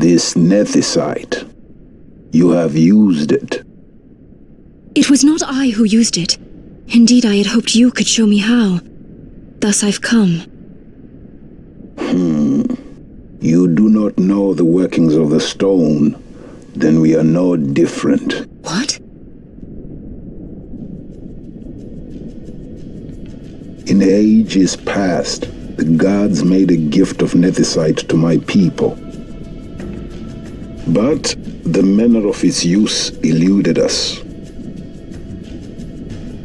This nethicite. You have used it. It was not I who used it. Indeed, I had hoped you could show me how. Thus I've come. You do not know the workings of the stone. Then we are no different. What? In ages past, the gods made a gift of nethicite to my people. But the manner of its use eluded us.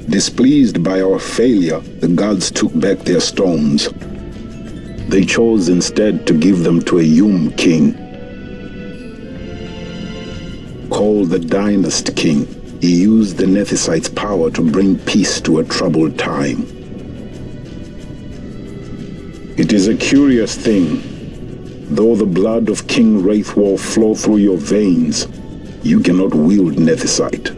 Displeased by our failure, the gods took back their stones. They chose instead to give them to a Yum king. Called the Dynast King, he used the nethicite's power to bring peace to a troubled time. It is a curious thing. Though the blood of King Wraithwall flow through your veins, you cannot wield nethicite.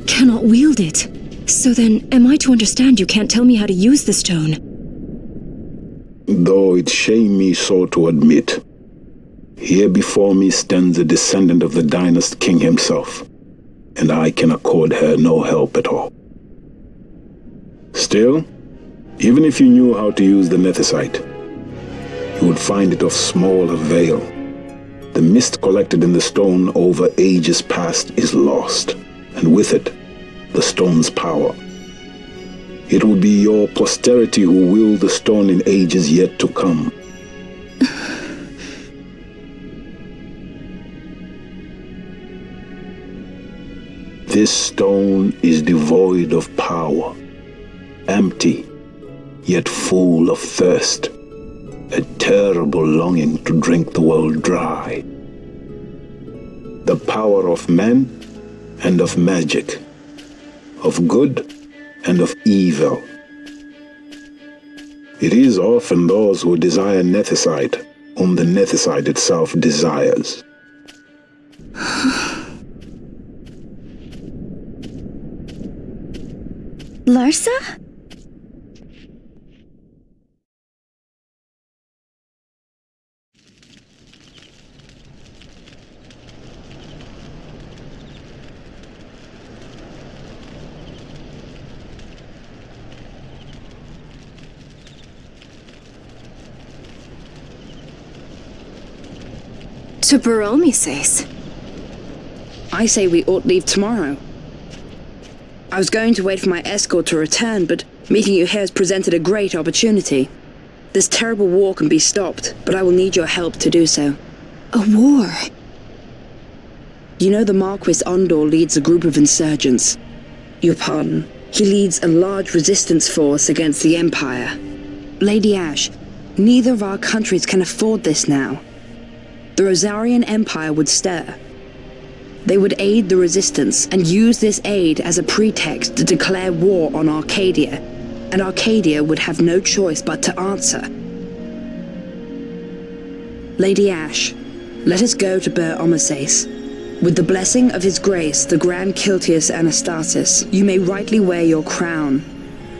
Cannot wield it? So then, am I to understand you can't tell me how to use the stone? Though it shame me so to admit, here before me stands a descendant of the Dynast King himself, and I can accord her no help at all. Still, even if you knew how to use the nethicite, you would find it of small avail. The mist collected in the stone over ages past is lost, and with it, the stone's power. It will be your posterity who wield the stone in ages yet to come. This stone is devoid of power, empty, yet full of thirst, a terrible longing to drink the world dry. The power of men and of magic, of good and of evil. It is often those who desire nethicite whom the nethicite itself desires. Larsa? To Baromi says. I say we ought leave tomorrow. I was going to wait for my escort to return, but meeting you here has presented a great opportunity. This terrible war can be stopped, but I will need your help to do so. A war? You know the Marquis Ondor leads a group of insurgents. Your pardon. He leads a large resistance force against the Empire. Lady Ash, neither of our countries can afford this now. The Rosarian Empire would stir. They would aid the resistance and use this aid as a pretext to declare war on Arcadia, and Arcadia would have no choice but to answer. Lady Ash, let us go to Ber Omases. With the blessing of His Grace, the Grand Kiltius Anastasis, you may rightly wear your crown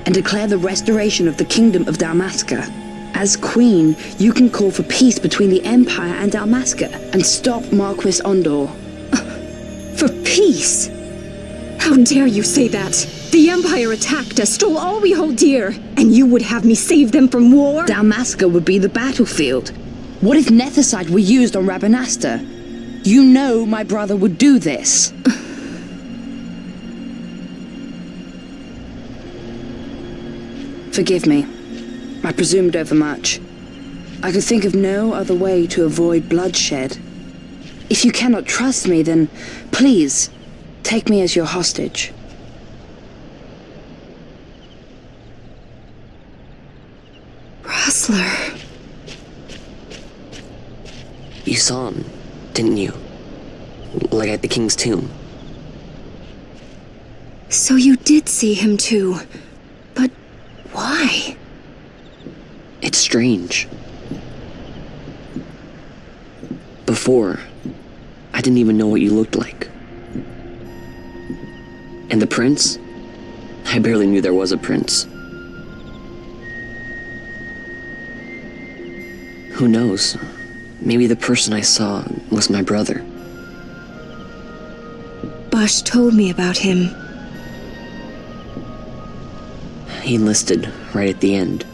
and declare the restoration of the Kingdom of Dalmasca. As Queen, you can call for peace between the Empire and Dalmasca and stop Marquis Ondor. For peace? How dare you say that? The Empire attacked us, stole all we hold dear, and you would have me save them from war? Dalmasca would be the battlefield. What if nethicite were used on Rabanasta? You know my brother would do this. Forgive me. I presumed overmuch. I could think of no other way to avoid bloodshed. If you cannot trust me, then please, take me as your hostage. Rustler. You saw him, didn't you? Like at the King's tomb. So you did see him too. But why? It's strange. Before, I didn't even know what you looked like. And the prince? I barely knew there was a prince. Who knows? maybe the person I saw was my brother. Bosch told me about him. He enlisted right at the end.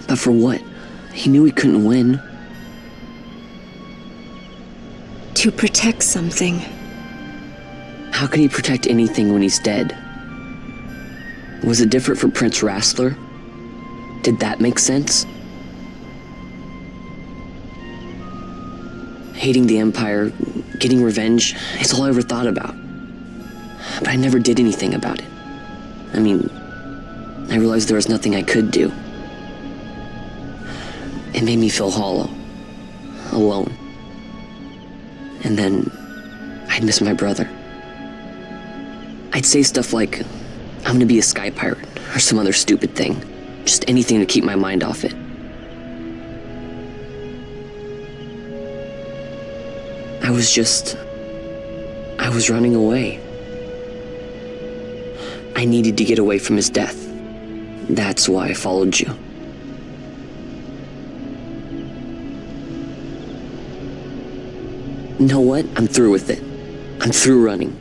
But for what? He knew he couldn't win. To protect something. How can he protect anything when he's dead? Was it different for Prince Rassler? Did that make sense? Hating the Empire, getting revenge, it's all I ever thought about. But I never did anything about it. I mean, I realized there was nothing I could do. It made me feel hollow, alone. And then, I'd miss my brother. I'd say stuff like, I'm gonna be a sky pirate, or some other stupid thing. Just anything to keep my mind off it. I was running away. I needed to get away from his death. That's why I followed you. You know what? I'm through with it. I'm through running.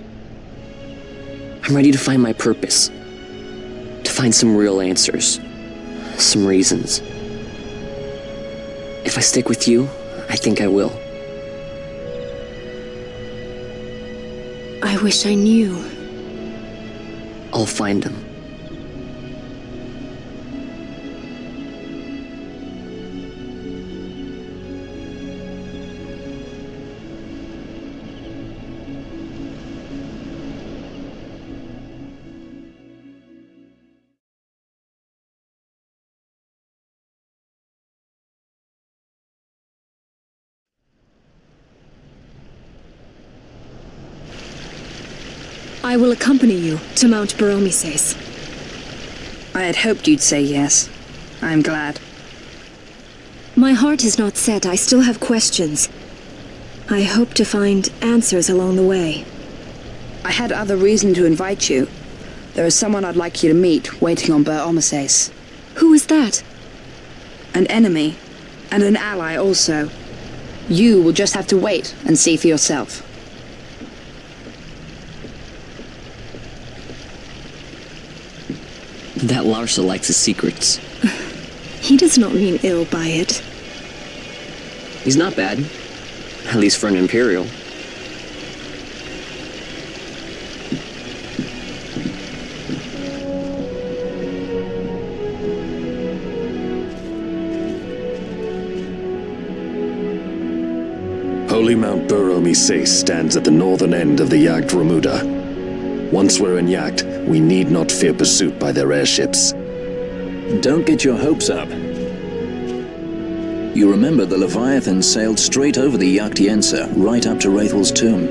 I'm ready to find my purpose. To find some real answers. Some reasons. If I stick with you, I think I will. I wish I knew. I'll find him. I will accompany you to Mount Baromises. I had hoped you'd say yes. I'm glad. My heart is not set. I still have questions. I hope to find answers along the way. I had other reason to invite you. There is someone I'd like you to meet, waiting on Baromises. Who is that? An enemy, and an ally also. You will just have to wait and see for yourself. That Larsa likes his secrets. He does not mean ill by it. He's not bad. At least for an Imperial. Holy Mount Baromises stands at the northern end of the Yacht Remuda. Once we're in Yacht, we need not fear pursuit by their airships. Don't get your hopes up. You remember the Leviathan sailed straight over the Yacht Yensa, right up to Wraithel's tomb.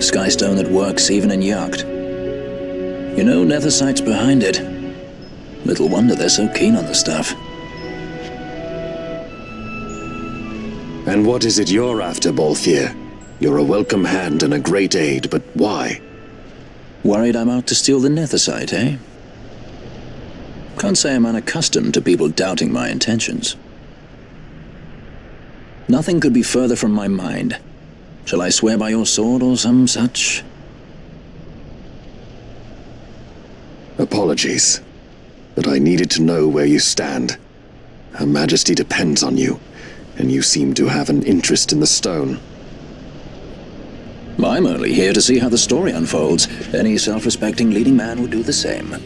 Skystone that works even in Yacht. You know, Nethersight's behind it. Little wonder they're so keen on the stuff. And what is it you're after, Balthier? You're a welcome hand and a great aid, but why? Worried I'm out to steal the Nethersight, eh? Can't say I'm unaccustomed to people doubting my intentions. Nothing could be further from my mind. Shall I swear by your sword or some such? Apologies, but I needed to know where you stand. Her Majesty depends on you, and you seem to have an interest in the stone. I'm only here to see how the story unfolds. Any self-respecting leading man would do the same.